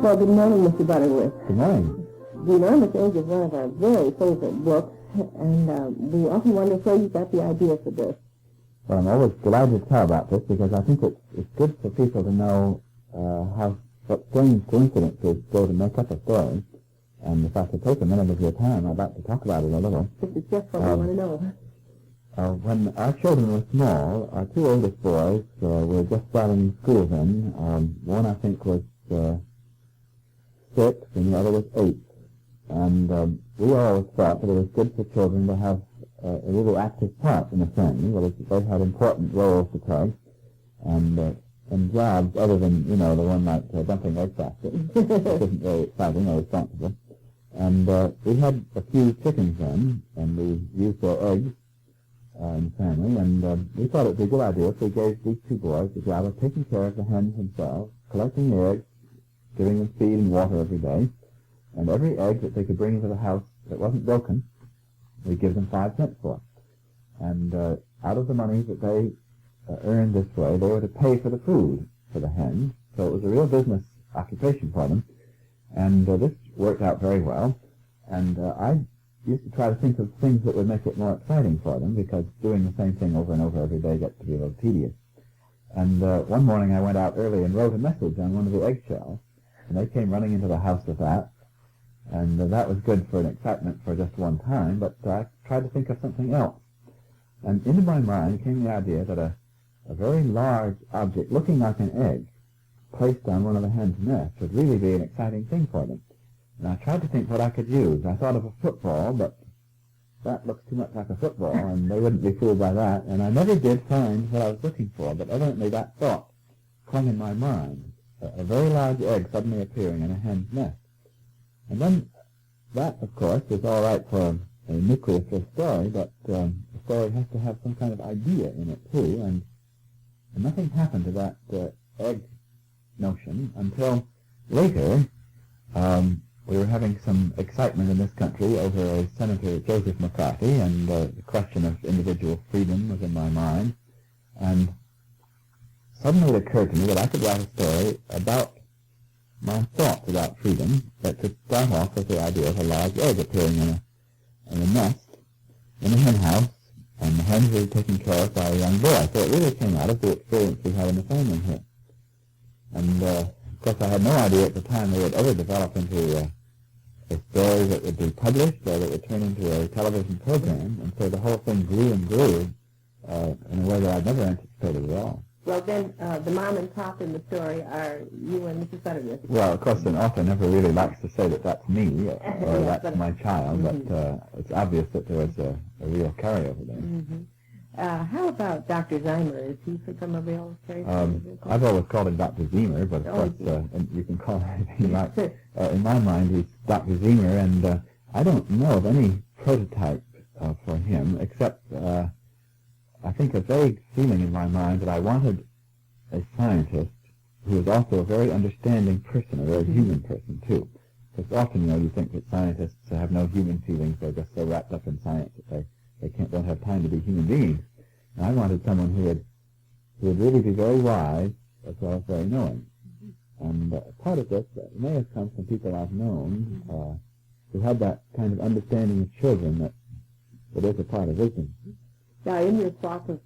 Well, good morning, Mr. Butterworth. Good morning. The Enormous Age is one of our very favorite books, and we often wonder where you got the idea for this. Well, I'm always delighted to tell about this because I think it's good for people to know what strange coincidences go to make up a story. And if I could take a minute of your time, I'd like to talk about it a little. This is just what we want to know. When our children were small, our two oldest boys were just starting school then. One, I think, was 6, and the other was 8. And we always thought that it was good for children to have a little active part in the family, where they had important roles to play, and jobs other than, the one like dumping egg baskets, which isn't very exciting or responsible. And we had a few chickens then, and we used their eggs in the family, and we thought it would be a good idea if we gave these two boys the job of taking care of the hens themselves, collecting the eggs, giving them feed and water every day, and every egg that they could bring into the house that wasn't broken, we'd give them 5 cents for. And out of the money that they earned this way, they were to pay for the food for the hens, so it was a real business occupation for them. And this worked out very well, and I used to try to think of things that would make it more exciting for them, because doing the same thing over and over every day gets to be a little tedious. And one morning I went out early and wrote a message on one of the eggshells, and they came running into the house with that, and that was good for an excitement for just one time, but I tried to think of something else. And into my mind came the idea that a very large object looking like an egg placed on one of the hens' nests would really be an exciting thing for them. And I tried to think what I could use. I thought of a football, but that looks too much like a football, and they wouldn't be fooled by that. And I never did find what I was looking for, but evidently that thought clung in my mind, a very large egg suddenly appearing in a hen's nest. And then that, of course, is all right for a nucleus for a story, but the story has to have some kind of idea in it, too, and nothing happened to that egg notion until later. We were having some excitement in this country over Senator Joseph McCarthy, and the question of individual freedom was in my mind. And suddenly it occurred to me that I could write a story about my thoughts about freedom that could start off with the idea of a large egg appearing in a nest in a hen house, and the hens were taken care of by a young boy. So it really came out of the experience we had in the family here. And of course I had no idea at the time they would ever develop into a story that would be published or that would turn into a television program, and so the whole thing grew and grew in a way that I'd never anticipated at all. Well, then, the mom and pop in the story are you and Mrs. Butterworth. Well, of course, an author never really likes to say that that's me or yes, that's my child, but it's obvious that there was a real carryover there. Mm-hmm. How about Dr. Zeimer? Is he from a real character? I've always called him Dr. Zemer, but of course, and you can call him anything you like. In my mind, he's Dr. Zemer, and I don't know of any prototype for him, except I think a vague feeling in my mind that I wanted a scientist who was also a very understanding person, a very human person, too. Because often, you think that scientists have no human feelings. They're just so wrapped up in science that they don't have time to be human beings. And I wanted someone who would really be very wise as well as very knowing. And part of this may have come from people I've known who had that kind of understanding of children that is a part of wisdom. Now, in your flock of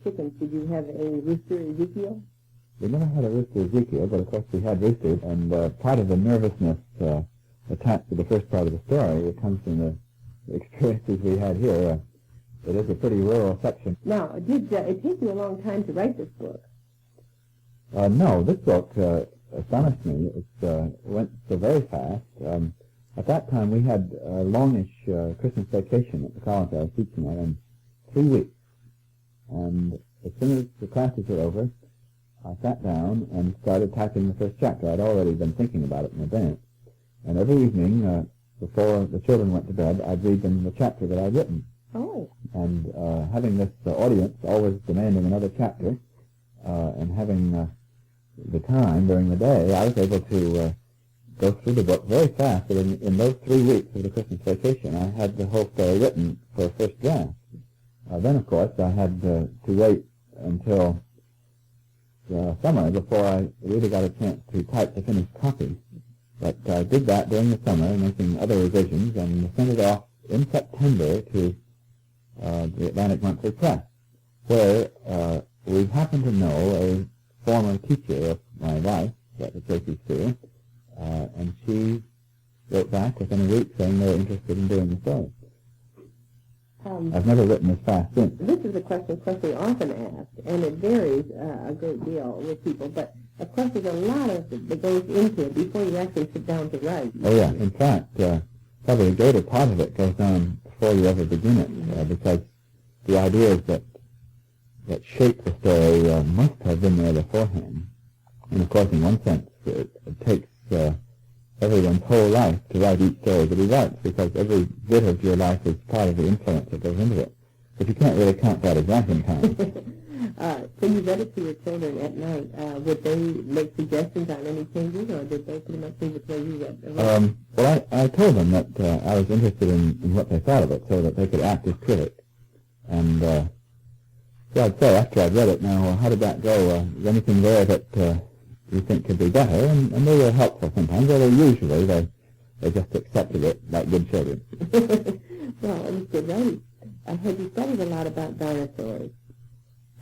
chickens, did you have a rooster Ezekiel? We never had a rooster Ezekiel, but of course we had roosters, and part of the nervousness attached to the first part of the story, it comes from the experiences we had here. It is a pretty rural section. Now, did it take you a long time to write this book? No, this book astonished me. It went so very fast. At that time, we had a longish Christmas vacation at the college I was teaching at, in 3 weeks. And as soon as the classes were over, I sat down and started typing the first chapter. I'd already been thinking about it in advance. And every evening, before the children went to bed, I'd read them the chapter that I'd written. Oh. And having this audience always demanding another chapter, and having the time during the day, I was able to go through the book very fast. But in those 3 weeks of the Christmas vacation, I had the whole story written for a first draft. Then, of course, I had to wait until summer before I really got a chance to type the finished copy. But I did that during the summer, making other revisions, and sent it off in September to the Atlantic Monthly Press, where we happened to know a former teacher of my wife at the Tracy School, and she wrote back within a week saying they were interested in doing the story. I've never written as fast since. This is a question, of course, we often ask, and it varies a great deal with people, but of course there's a lot that goes into it before you actually sit down to write. Oh, yeah. In fact, probably a greater part of it goes on before you ever begin it, because the ideas that shape the story must have been there beforehand. And, of course, in one sense, it takes everyone's whole life to write each story that he writes, because every bit of your life is part of the influence that goes into it. But you can't really count that as writing time. So you read it to your children at night. Would they make suggestions on any changes, or did they pretty much leave it where you read it? Well, I told them that I was interested in what they thought of it, so that they could act as critics. And so I'd say, after I'd read it, now, how did that go? Is there anything there that you think could be better? And they were helpful sometimes, although usually they just accepted it like good children. Well, Mr. Wright, had you studied a lot about dinosaurs?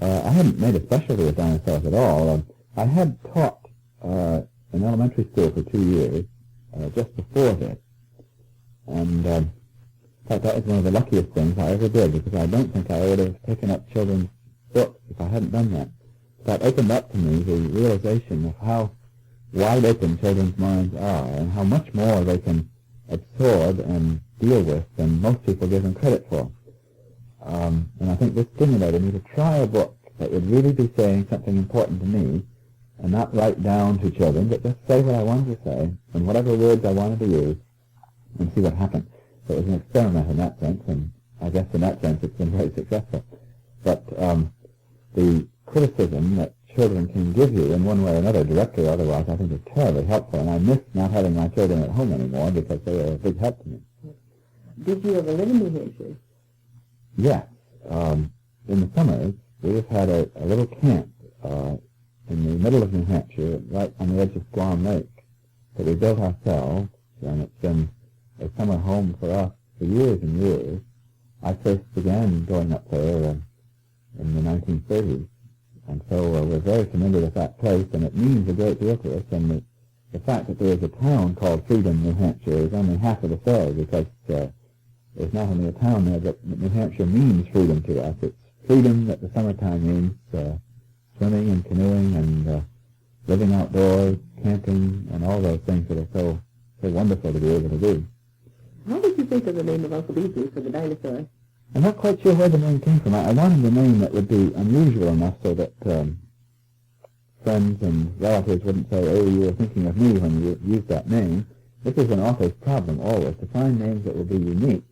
I hadn't made a specialty of dinosaurs at all. I had taught in elementary school for 2 years, just before this. And in fact, that was one of the luckiest things I ever did, because I don't think I would have taken up children's books if I hadn't done that. That opened up to me the realization of how wide open children's minds are, and how much more they can absorb and deal with than most people give them credit for. And I think this stimulated me to try a book that would really be saying something important to me, and not write down to children, but just say what I wanted to say, and whatever words I wanted to use, and see what happened. So it was an experiment in that sense, and I guess in that sense it's been very successful. But the criticism that children can give you in one way or another, directly or otherwise, I think is terribly helpful, and I miss not having my children at home anymore, because they were a big help to me. Did you ever live in New Hampshire? Yes. In the summers, we have had a little camp in the middle of New Hampshire, right on the edge of Squam Lake, that we built ourselves, and it's been a summer home for us for years and years. I first began going up there in the 1930s, and so we're very familiar with that place, and it means a great deal to us, and the fact that there is a town called Freedom, New Hampshire, is only half of the story, because there's not only a town there, but New Hampshire means freedom to us. It's freedom that the summertime means, swimming and canoeing and living outdoors, camping, and all those things that are so wonderful to be able to do. How did you think of the name of Uncle Beasley for the dinosaur? I'm not quite sure where the name came from. I wanted a name that would be unusual enough so that friends and relatives wouldn't say, oh, you were thinking of me when you used that name. This is an author's problem always, to find names that will be unique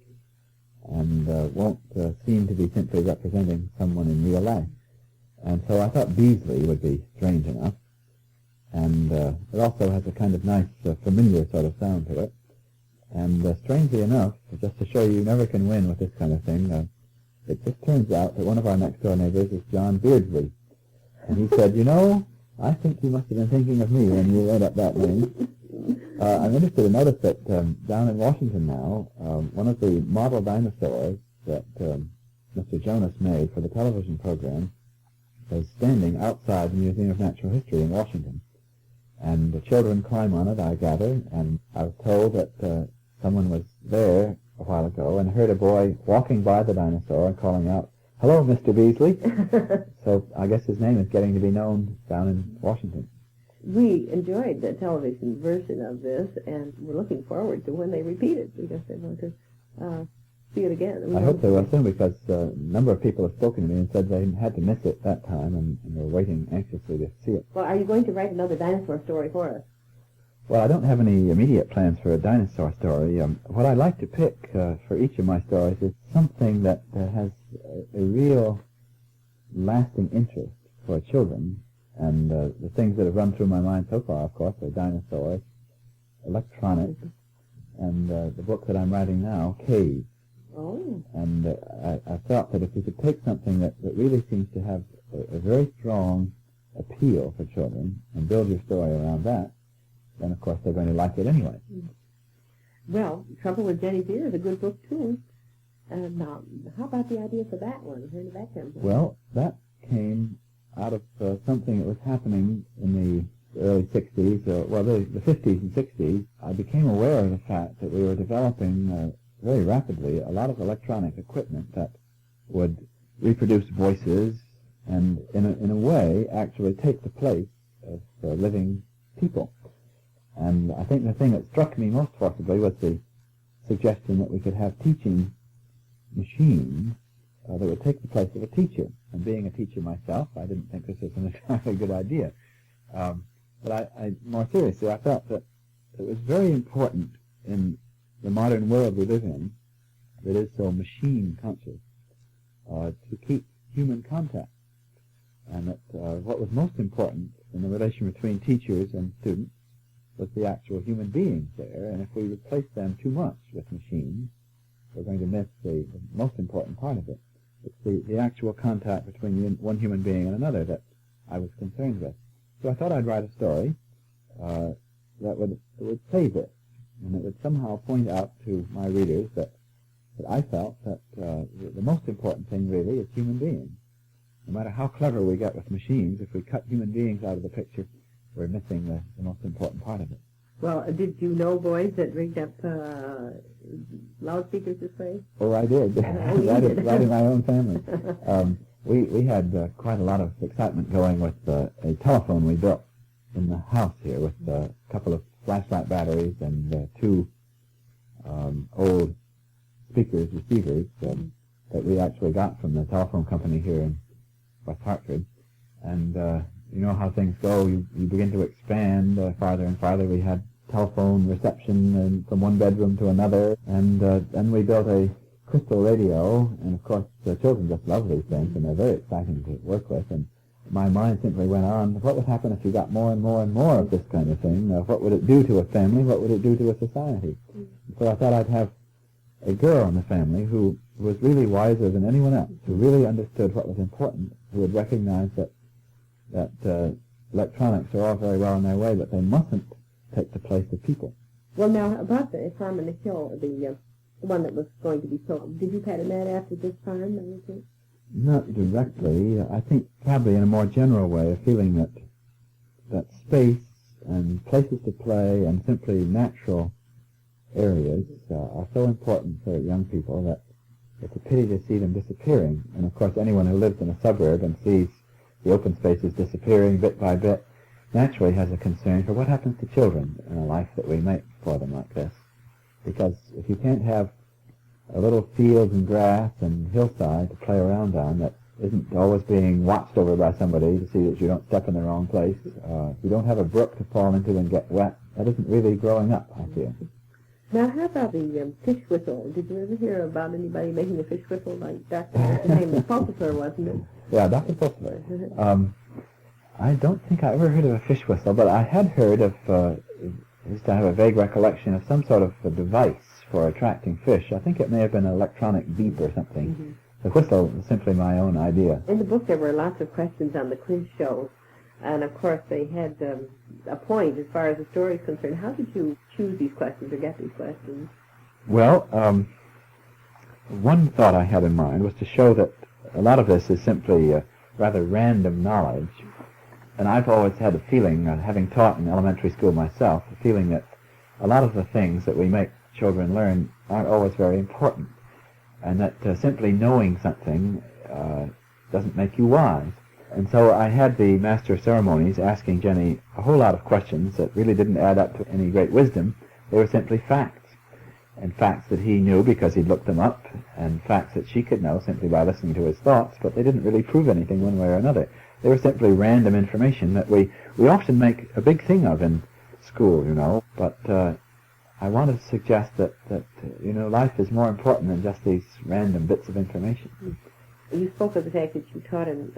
and won't seem to be simply representing someone in real life. And so I thought Beasley would be strange enough. And it also has a kind of nice, familiar sort of sound to it. And strangely enough, just to show you never can win with this kind of thing, it just turns out that one of our next-door neighbors is John Beardsley. And he said, you know, I think you must have been thinking of me when you read up that name. I'm interested to notice that down in Washington now, one of the model dinosaurs that Mr. Jonas made for the television program is standing outside the Museum of Natural History in Washington. And the children climb on it, I gather, and I was told that someone was there a while ago and heard a boy walking by the dinosaur and calling out, hello, Mr. Beasley. So I guess his name is getting to be known down in Washington. We enjoyed the television version of this, and we're looking forward to when they repeat it, because they want to see it again. I hope they will soon, because a number of people have spoken to me and said they had to miss it that time, and they're waiting anxiously to see it. Well, are you going to write another dinosaur story for us? Well, I don't have any immediate plans for a dinosaur story. What I like to pick for each of my stories is something that has a real lasting interest for children. And the things that have run through my mind so far, of course, are dinosaurs, electronics, and the book that I'm writing now, Caves. Oh. And I felt that if we could take something that really seems to have a very strong appeal for children and build your story around that, then of course they're going to like it anyway. Well, Trouble with Jenny's Ear is a good book, too. Now, how about the idea for that one? Where did that come from? Well, that came out of something that was happening in the early 60s, the 50s and 60s. I became aware of the fact that we were developing very rapidly a lot of electronic equipment that would reproduce voices and, in a way, actually take the place of living people. And I think the thing that struck me most forcibly was the suggestion that we could have teaching machines that would take the place of a teacher. And being a teacher myself, I didn't think this was an entirely good idea. But I more seriously, I felt that it was very important in the modern world we live in, that is so machine-conscious, to keep human contact. And that what was most important in the relation between teachers and students was the actual human beings there, and if we replace them too much with machines, we're going to miss the most important part of it. It's the actual contact between one human being and another that I was concerned with. So I thought I'd write a story that would say this, and it would somehow point out to my readers that I felt that the most important thing really is human beings. No matter how clever we get with machines, if we cut human beings out of the picture, we're missing the most important part of it. Well, did you know boys that rigged up loudspeakers this way? Oh, I did. right in my own family. We had quite a lot of excitement going with a telephone we built in the house here with a couple of flashlight batteries and two old receivers that we actually got from the telephone company here in West Hartford. And you know how things go. You begin to expand farther and farther. We had telephone reception from one bedroom to another, and then we built a crystal radio, and of course the children just love these things, and they're very exciting to work with, and my mind simply went on, what would happen if you got more and more and more of this kind of thing? What would it do to a family? What would it do to a society? So I thought I'd have a girl in the family who was really wiser than anyone else, who really understood what was important, who would recognize that electronics are all very well in their way, but they mustn't take the place of people. Well, now, about the farm on the hill, the one that was going to be sold, did you pattern that after this farm? Not directly. I think probably in a more general way, a feeling that space and places to play and simply natural areas are so important for young people that it's a pity to see them disappearing. And of course, anyone who lives in a suburb and sees the open spaces disappearing bit by bit naturally has a concern for what happens to children in a life that we make for them like this. Because if you can't have a little field and grass and hillside to play around on that isn't always being watched over by somebody to see that you don't step in the wrong place, if you don't have a brook to fall into and get wet, that isn't really growing up, I feel. Now, how about the fish whistle? Did you ever hear about anybody making a fish whistle like Dr. His name was Pulsar, wasn't it? Yeah, Dr. Pulsar. I don't think I ever heard of a fish whistle, but I had heard of, I used to have a vague recollection of some sort of a device for attracting fish. I think it may have been an electronic beep or something. Mm-hmm. The whistle was simply my own idea. In the book there were lots of questions on the quiz shows, and of course they had a point as far as the story is concerned. How did you choose these questions or get these questions? Well, one thought I had in mind was to show that a lot of this is simply rather random knowledge. And I've always had a feeling, having taught in elementary school myself, a feeling that a lot of the things that we make children learn aren't always very important, and that simply knowing something doesn't make you wise. And so I had the Master of Ceremonies asking Jenny a whole lot of questions that really didn't add up to any great wisdom. They were simply facts, and facts that he knew because he'd looked them up, and facts that she could know simply by listening to his thoughts, but they didn't really prove anything one way or another. They were simply random information that we often make a big thing of in school, you know, but I want to suggest that life is more important than just these random bits of information. You spoke of the fact that you taught in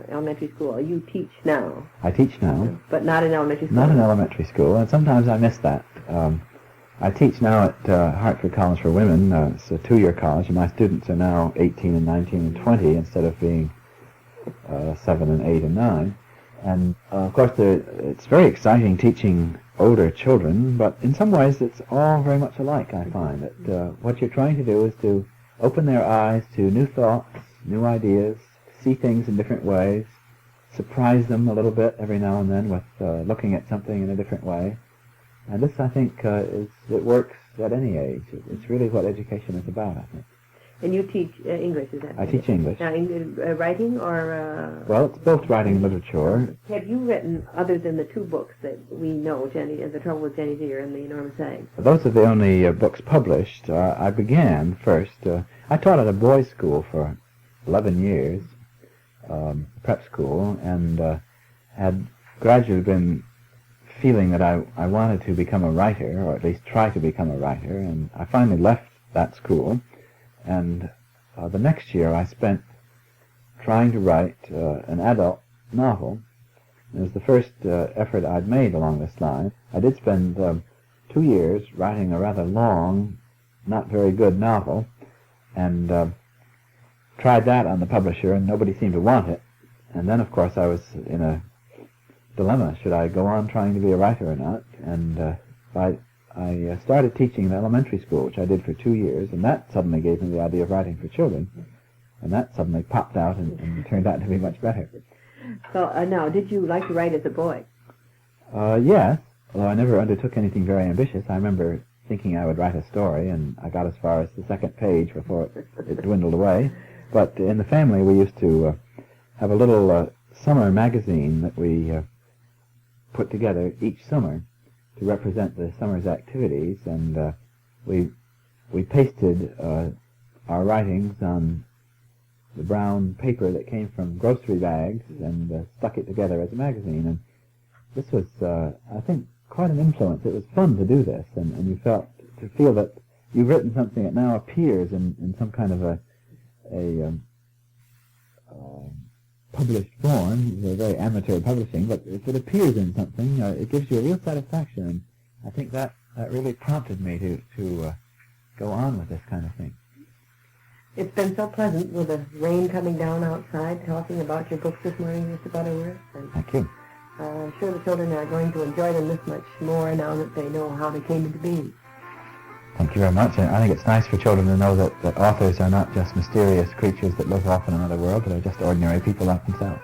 elementary school. You teach now. I teach now. But not in elementary school. Not in elementary school, and sometimes I miss that. I teach now at Hartford College for Women. It's a 2-year college, and my students are now 18 and 19 and 20 instead of being 7 and 8 and 9. And, of course, it's very exciting teaching older children, but in some ways it's all very much alike, I find. That what you're trying to do is to open their eyes to new thoughts, new ideas, see things in different ways, surprise them a little bit every now and then with looking at something in a different way. And this, I think, it works at any age. It's really what education is about, I think. And you teach English, is that I teach English. Now, writing or... Well, it's both writing and literature. Have you written, other than the two books that we know, The Trouble with Jenny Deere and The Enormous Egg? Those are the only books published. I began first... I taught at a boys' school for 11 years, prep school, and had gradually been feeling that I wanted to become a writer, or at least try to become a writer, and I finally left that school. And the next year I spent trying to write an adult novel. It was the first effort I'd made along this line. I did spend 2 years writing a rather long, not very good novel, and tried that on the publisher, and nobody seemed to want it. And then, of course, I was in a dilemma. Should I go on trying to be a writer or not? And I started teaching in elementary school, which I did for 2 years, and that suddenly gave me the idea of writing for children. And that suddenly popped out and turned out to be much better. So now, did you like to write as a boy? Yes, although I never undertook anything very ambitious. I remember thinking I would write a story, and I got as far as the second page before it dwindled away. But in the family, we used to have a little summer magazine that we put together each summer to represent the summer's activities, and we pasted our writings on the brown paper that came from grocery bags and stuck it together as a magazine. And this was, I think, quite an influence. It was fun to do this, and you feel that you've written something that now appears in some kind of a published form. They're very amateur publishing, but if it appears in something, it gives you a real satisfaction. And I think that really prompted me to go on with this kind of thing. It's been so pleasant with the rain coming down outside, talking about your books this morning, Mr. Butterworth. And Thank you. I'm sure the children are going to enjoy them this much more now that they know how they came into being. Thank you very much. And I think it's nice for children to know that authors are not just mysterious creatures that live off in another world, but are just ordinary people like themselves.